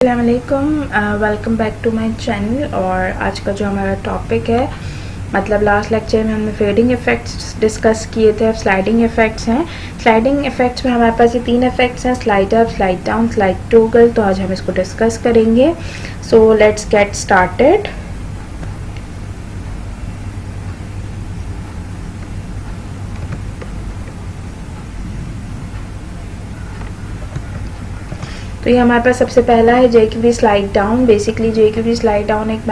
अस्सलामुअलैकुम, welcome back to my channel. और आज का जो हमारा टॉपिक है, मतलब लास्ट लेक्चर में हमने फेडिंग इफ़ेक्ट्स डिस्कस किए थे, अब स्लाइडिंग इफ़ेक्ट्स हैं। स्लाइडिंग इफ़ेक्ट्स में हमारे पास ये 3 इफ़ेक्ट्स हैं, slide up, slide down, slide toggle. तो आज हम इसको डिस्कस करेंगे। So let's get started. तो ये हमारे पास सबसे पहला है jQuery slide down. Basically jQuery slide down एक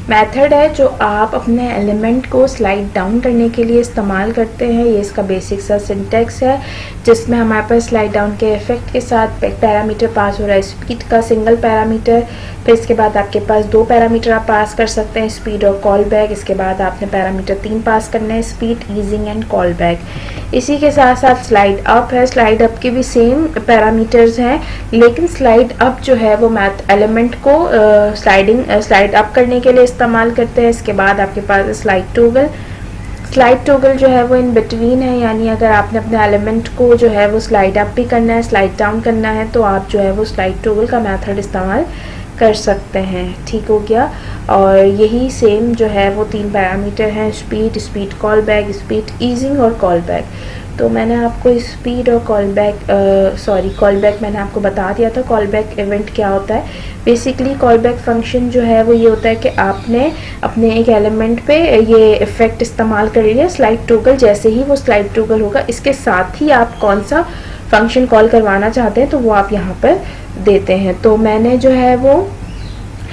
मेथड है जो आप अपने एलिमेंट को स्लाइड डाउन करने के लिए इस्तेमाल करते हैं। ये इसका बेसिक सा सिंटेक्स है, जिसमें हमारे पास स्लाइड डाउन के इफेक्ट के साथ एक पैरामीटर पास हो रहा है, स्पीड का सिंगल पैरामीटर। फिर इसके बाद आपके पास 2 पैरामीटर आप पास कर सकते हैं, स्पीड और कॉल बैक। इसके बाद आपने पैरामीटर 3 पास करना है, speed, easing and call back. इसी के साथ साथ स्लाइड अप है। स्लाइड अप के भी सेम पैरामीटर्स हैं, लेकिन स्लाइड अप जो है वो मैथ एलिमेंट को स्लाइड अप करने के लिए इस्तेमाल करते हैं। इसके बाद आपके पास स्लाइड टॉगल। स्लाइड टॉगल जो है वो इन बिटवीन है, यानी अगर आपने अपने एलिमेंट को जो है वो स्लाइड अप भी करना है, स्लाइड डाउन करना है, तो आप जो है वो स्लाइड टॉगल का मेथड इस्तेमाल कर सकते हैं। ठीक हो गया। और यही सेम जो है वो 3 पैरामीटर हैं, speed, speed call back, speed easing और कॉल बैक। तो मैंने आपको स्पीड और कॉल बैक मैंने आपको बता दिया था। कॉल बैक इवेंट क्या होता है? बेसिकली कॉल बैक फंक्शन जो है वो ये होता है कि आपने अपने एक एलिमेंट पे ये इफ़ेक्ट इस्तेमाल कर लिया स्लाइड टॉगल। जैसे ही वो स्लाइड टॉगल होगा, इसके साथ ही आप कौन सा फंक्शन कॉल करवाना चाहते हैं तो वो आप यहाँ पर देते हैं। तो मैंने जो है वो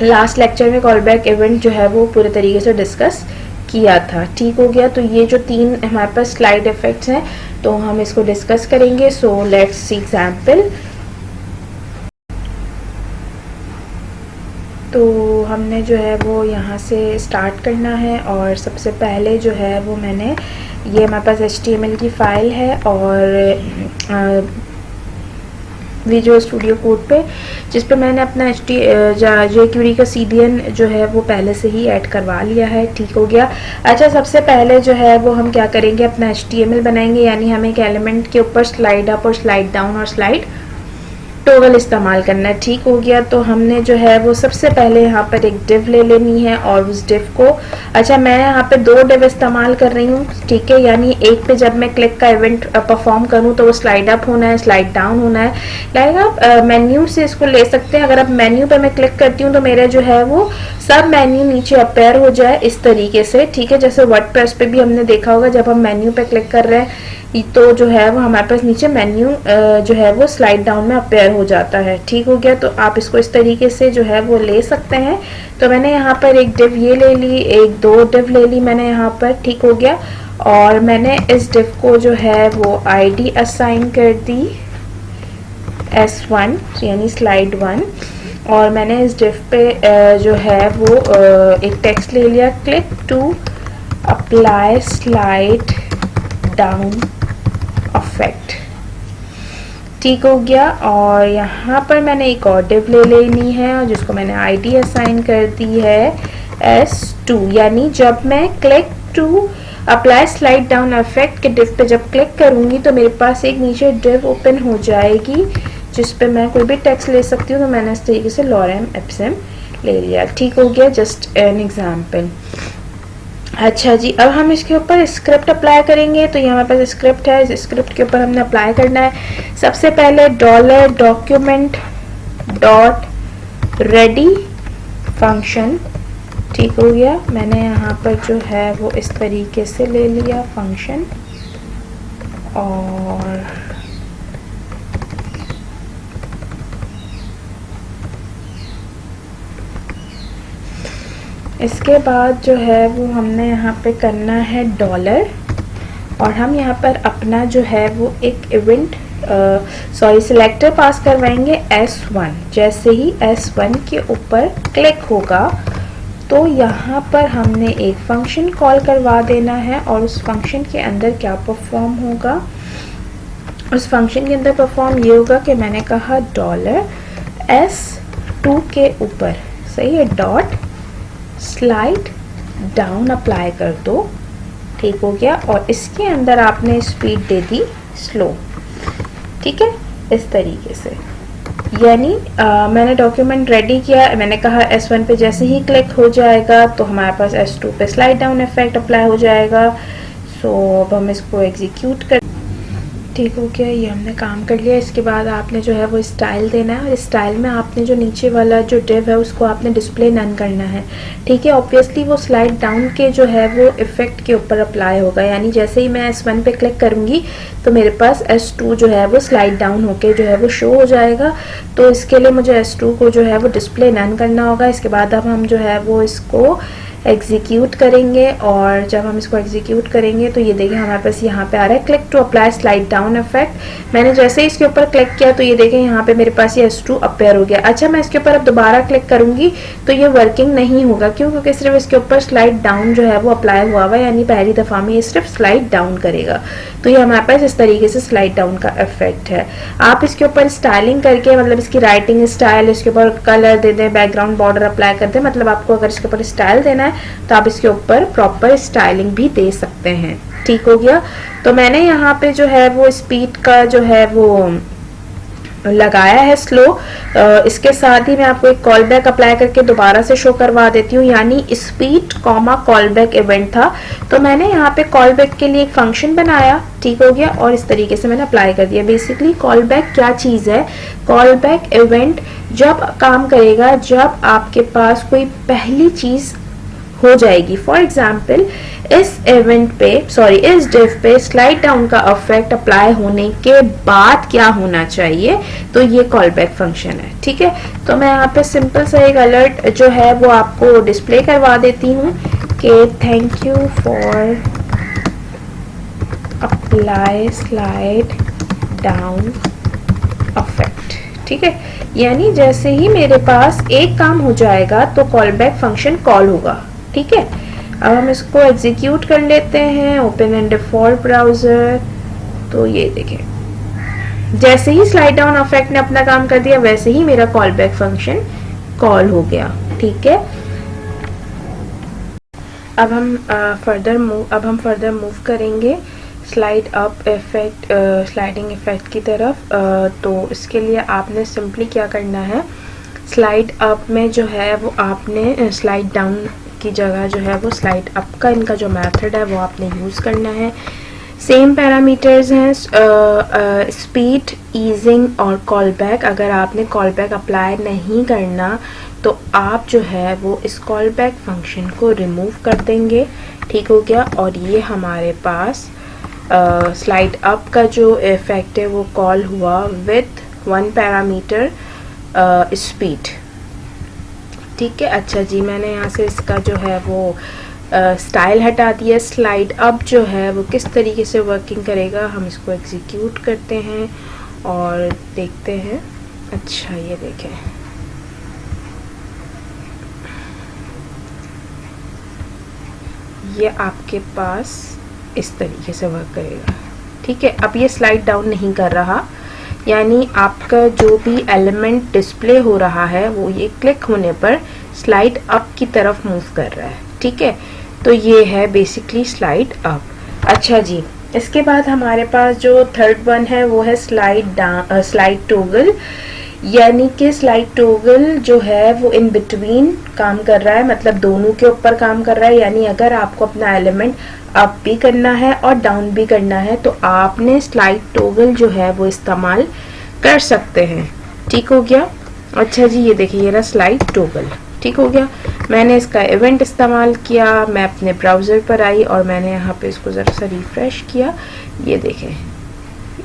लास्ट लेक्चर में कॉल बैक इवेंट जो है वो पूरे तरीके से डिस्कस किया था। ठीक हो गया। तो ये जो 3 हमारे पास स्लाइड इफेक्ट्स हैं, तो हम इसको डिस्कस करेंगे। So let's see example. तो हमने जो है वो यहाँ से स्टार्ट करना है, और सबसे पहले जो है वो मैंने ये हमारे पास HTML की फ़ाइल है और विजुअल स्टूडियो कोड पे, जिस पे मैंने अपना jQuery का CDN जो है वो पहले से ही ऐड करवा लिया है। ठीक हो गया। अच्छा, सबसे पहले जो है वो हम क्या करेंगे, अपना HTML बनाएंगे, यानी हमें एक एलिमेंट के ऊपर स्लाइड अप और स्लाइड डाउन और स्लाइड टॉगल इस्तेमाल करना है। ठीक हो गया। तो हमने जो है वो सबसे पहले यहाँ पर एक डिव ले लेनी है, और उस डिव को, अच्छा मैं यहाँ पे 2 डिव इस्तेमाल कर रही हूँ। ठीक है, यानी एक पे जब मैं क्लिक का इवेंट परफॉर्म करूँ तो वो स्लाइड अप होना है, स्लाइड डाउन होना है। लाइक आप मेन्यू से इसको ले सकते हैं। अगर आप मेन्यू पे मैं क्लिक करती हूँ तो मेरे जो है वो सब मेन्यू नीचे अपेयर हो जाए इस तरीके से। ठीक है, जैसे वर्डप्रेस पे भी हमने देखा होगा, जब हम मेन्यू पे क्लिक कर रहे हैं तो जो है वो हमारे पास नीचे मेन्यू जो है वो स्लाइड डाउन में अपेयर हो जाता है। ठीक हो गया। तो आप इसको इस तरीके से जो है वो ले सकते हैं। तो मैंने यहाँ पर एक डिव ये ले ली, एक 2 डिव ले ली मैंने यहाँ पर। ठीक हो गया। और मैंने इस डिव को जो है वो ID असाइन कर दी S1, यानी स्लाइड 1। और मैंने इस डिव पे जो है वो एक टेक्स्ट ले लिया, click to apply slide down effect. ठीक हो गया। और यहाँ पर मैंने एक और डिव ले लेनी है, और जिसको मैंने ID असाइन कर दी है S2, यानी जब मैं click to apply slide down effect के डिव पे जब क्लिक करूँगी तो मेरे पास एक नीचे डिव ओपन हो जाएगी, जिस पे मैं कोई भी टेक्स्ट ले सकती हूँ। तो मैंने इस तरीके से लॉरेम एप्सम ले लिया। ठीक हो गया, जस्ट एन एग्जाम्पल। अच्छा जी, अब हम इसके ऊपर स्क्रिप्ट अप्लाई करेंगे। तो ये हमारे पास स्क्रिप्ट है, इस स्क्रिप्ट के ऊपर हमने अप्लाई करना है। सबसे पहले $document डॉट रेडी फंक्शन। ठीक हो गया। मैंने यहाँ पर जो है वो इस तरीके से ले लिया फंक्शन, और इसके बाद जो है वो हमने यहाँ पे करना है $, और हम यहाँ पर अपना जो है वो एक इवेंट सिलेक्टर पास करवाएंगे S1। जैसे ही S1 के ऊपर क्लिक होगा तो यहाँ पर हमने एक फंक्शन कॉल करवा देना है, और उस फंक्शन के अंदर क्या परफॉर्म होगा, उस फंक्शन के अंदर परफॉर्म ये होगा कि मैंने कहा $S2 के ऊपर, सही है, डॉट स्लाइड डाउन अप्लाई कर दो। ठीक हो गया। और इसके अंदर आपने स्पीड दे दी स्लो। ठीक है, इस तरीके से। यानी मैंने डॉक्यूमेंट रेडी किया, मैंने कहा S1 पे जैसे ही क्लिक हो जाएगा तो हमारे पास S2 पे स्लाइड डाउन इफेक्ट अप्लाई हो जाएगा। सो अब हम इसको एग्जीक्यूट कर, ठीक हो गया, ये हमने काम कर लिया। इसके बाद आपने जो है वो स्टाइल देना है, और स्टाइल में आपने जो नीचे वाला जो डिव है उसको आपने डिस्प्ले नन करना है, ठीक है। ऑब्वियसली वो स्लाइड डाउन के जो है वो इफेक्ट के ऊपर अप्लाई होगा, यानी जैसे ही मैं S1 पे क्लिक करूँगी तो मेरे पास S2 जो है वो स्लाइड डाउन होके जो है वो शो हो जाएगा। तो इसके लिए मुझे S2 को जो है वो डिस्प्ले नन करना होगा। इसके बाद अब हम जो है वो इसको एग्जीक्यूट करेंगे, और जब हम इसको एग्जीक्यूट करेंगे तो ये देखिए हमारे पास यहाँ पे आ रहा है click to apply slide down effect. मैंने जैसे ही इसके ऊपर क्लिक किया तो ये देखें यहाँ पे मेरे पास ये S2 अपेयर हो गया। अच्छा, मैं इसके ऊपर अब दोबारा क्लिक करूंगी तो ये वर्किंग नहीं होगा, क्यों? क्योंकि सिर्फ इसके ऊपर स्लाइड डाउन जो है वो अप्लाई हुआ हुआ है, यानी पहली दफ़ा में ये सिर्फ स्लाइड डाउन करेगा। तो ये हमारे पास इस तरीके से स्लाइड डाउन का इफेक्ट है। आप इसके ऊपर स्टाइलिंग करके, मतलब इसकी राइटिंग स्टाइल, इसके ऊपर कलर दे दें, बैकग्राउंड बॉर्डर अप्लाई कर दें, मतलब आपको अगर इसके ऊपर स्टाइल देना है तो आप इसके ऊपर प्रॉपर स्टाइलिंग भी दे सकते हैं, ठीक हो गया। तो मैंने यहाँ पे जो है वो स्पीड का जो है वो लगाया है स्लो। इसके साथ ही मैं आपको एक कॉल बैक अप्लाई करके दोबारा से शो करवा देती हूँ, यानी speed comma call back event था, तो मैंने यहाँ पे कॉल बैक के लिए एक फंक्शन बनाया, ठीक हो गया, और इस तरीके से मैंने अप्लाई कर दिया। बेसिकली कॉल बैक क्या चीज़ है? कॉल बैक इवेंट जब काम करेगा जब आपके पास कोई पहली चीज़ हो जाएगी। फॉर एग्जाम्पल इस इवेंट पे, सॉरी इस डिव पे स्लाइड डाउन का इफेक्ट अप्लाई होने के बाद क्या होना चाहिए, तो ये कॉल बैक फंक्शन है, ठीक है। तो मैं यहाँ पे सिंपल सा एक अलर्ट जो है वो आपको डिस्प्ले करवा देती हूँ कि thank you for apply slide down effect, ठीक है। यानी जैसे ही मेरे पास एक काम हो जाएगा तो कॉल बैक फंक्शन कॉल होगा, ठीक है। अब हम इसको एग्जीक्यूट कर लेते हैं, ओपन इन डिफॉल्ट ब्राउजर। तो ये देखें जैसे ही स्लाइड डाउन इफेक्ट ने अपना काम कर दिया वैसे ही मेरा कॉल बैक फंक्शन कॉल हो गया, ठीक है। अब हम फर्दर मूव करेंगे slide up effect, sliding effect की तरफ। तो इसके लिए आपने सिंपली क्या करना है, स्लाइड अप में जो है वो आपने स्लाइड डाउन की जगह जो है वो स्लाइड अप का इनका जो मेथड है वो आपने यूज़ करना है। सेम पैरामीटर्स हैं, स्पीड, ईजिंग और कॉल बैक। अगर आपने कॉल बैक अप्लाई नहीं करना तो आप जो है वो इस कॉल बैक फंक्शन को रिमूव कर देंगे, ठीक हो गया। और ये हमारे पास स्लाइड अप का जो इफेक्ट है वो कॉल हुआ विथ 1 पैरामीटर स्पीड, ठीक है। अच्छा जी, मैंने यहाँ से इसका जो है वो स्टाइल हटा दिया। स्लाइड अप जो है वो किस तरीके से वर्किंग करेगा, हम इसको एग्जीक्यूट करते हैं और देखते हैं। अच्छा, ये देखें, ये आपके पास इस तरीके से वर्क करेगा, ठीक है। अब ये स्लाइड डाउन नहीं कर रहा, यानी आपका जो भी एलिमेंट डिस्प्ले हो रहा है वो ये क्लिक होने पर स्लाइड अप की तरफ मूव कर रहा है, ठीक है। तो ये है बेसिकली स्लाइड अप। अच्छा जी, इसके बाद हमारे पास जो थर्ड वन है वो है स्लाइड टॉगल, यानी कि स्लाइड टॉगल जो है वो इन बिटवीन काम कर रहा है, मतलब दोनों के ऊपर काम कर रहा है। यानी अगर आपको अपना एलिमेंट अप भी करना है और डाउन भी करना है तो आपने स्लाइड टॉगल जो है वो इस्तेमाल कर सकते हैं, ठीक हो गया। अच्छा जी, ये देखिए, ये रहा स्लाइड टॉगल, ठीक हो गया। मैंने इसका इवेंट इस्तेमाल किया, मैं अपने ब्राउज़र पर आई और मैंने यहाँ पे इसको ज़रा सा रिफ्रेश किया। ये देखें,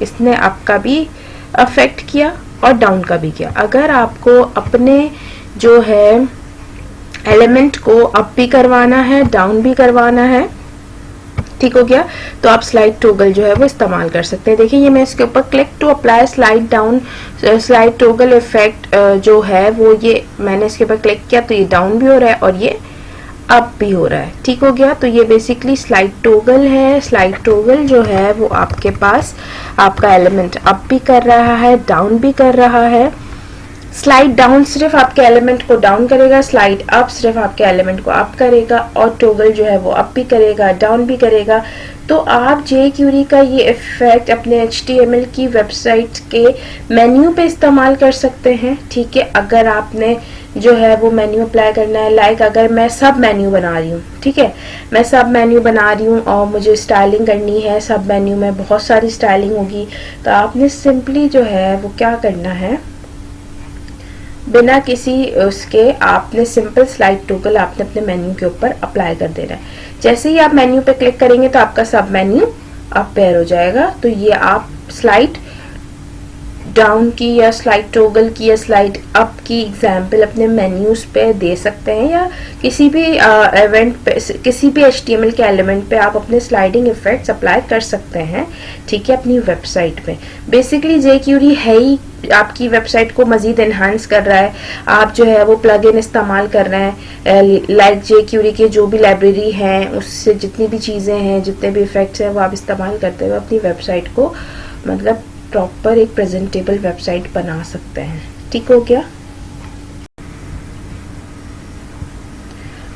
इसने अप का भी अफेक्ट किया और डाउन का भी किया। अगर आपको अपने जो है एलिमेंट को अप भी करवाना है, डाउन भी करवाना है, ठीक हो गया, तो आप स्लाइड टॉगल जो है वो इस्तेमाल कर सकते हैं। देखिए, ये मैं इसके ऊपर click to apply slide down slide toggle effect जो है वो ये मैंने इसके ऊपर क्लिक किया तो ये डाउन भी हो रहा है और ये अप भी हो रहा है, ठीक हो गया। तो ये बेसिकली स्लाइड टॉगल है। स्लाइड टॉगल जो है वो आपके पास आपका एलिमेंट अप भी कर रहा है, डाउन भी कर रहा है। स्लाइड डाउन सिर्फ आपके एलिमेंट को डाउन करेगा, स्लाइड अप सिर्फ आपके एलिमेंट को अप करेगा, और टॉगल जो है वो अप भी करेगा डाउन भी करेगा। तो आप jQuery का ये इफेक्ट अपने HTML की वेबसाइट के मेन्यू पे इस्तेमाल कर सकते हैं। ठीक है, अगर आपने जो है वो मेन्यू अप्लाई करना है, लाइक अगर मैं सब मेन्यू बना रही हूँ, ठीक है, मैं सब मेन्यू बना रही हूँ और मुझे स्टाइलिंग करनी है, सब मेन्यू में बहुत सारी स्टाइलिंग होगी, तो आपने सिंपली जो है वो क्या करना है, बिना किसी उसके आपने सिंपल स्लाइड टॉगल आपने अपने मेन्यू के ऊपर अप्लाई कर देना है। जैसे ही आप मेन्यू पे क्लिक करेंगे तो आपका सब मेन्यू अपेयर हो जाएगा। तो ये आप स्लाइड डाउन की या स्लाइड टॉगल की या स्लाइड अप की एग्जाम्पल अपने मेन्यूज पे दे सकते हैं, या किसी भी इवेंट पे, किसी भी HTML के एलिमेंट पे आप अपने स्लाइडिंग इफेक्ट्स अप्लाई कर सकते हैं। ठीक है, अपनी वेबसाइट में बेसिकली jQuery है ही आपकी वेबसाइट को मजीद एनहांस कर रहा है। आप जो है वो प्लगइन इस्तेमाल कर रहे हैं, लाइक jQuery के जो भी लाइब्रेरी हैं उससे जितनी भी चीज़ें हैं, जितने भी इफेक्ट्स हैं वो आप इस्तेमाल करते हुए अपनी वेबसाइट को मतलब प्रॉपर एक प्रेजेंटेबल वेबसाइट बना सकते हैं। ठीक हो गया।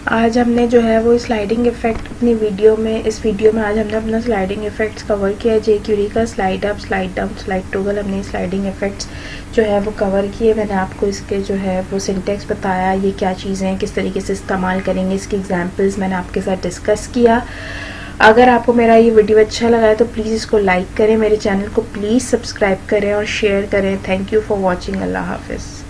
आज हमने जो है वो स्लाइडिंग इफेक्ट अपनी वीडियो में, इस वीडियो में आज हमने अपना स्लाइडिंग इफेक्ट्स कवर किया है। jQuery का slide up, slide down, slide toggle, हमने स्लाइडिंग इफेक्ट्स जो है वो कवर किए। मैंने आपको इसके जो है वो सिंटेक्स बताया, ये क्या चीज़ें हैं, किस तरीके से इस्तेमाल करेंगे, इसकी एग्जांपल्स मैंने आपके साथ डिस्कस किया। अगर आपको मेरा ये वीडियो अच्छा लगा है तो प्लीज़ इसको लाइक करें, मेरे चैनल को प्लीज़ सब्सक्राइब करें और शेयर करें। Thank you for watching. अल्लाह हाफिज़।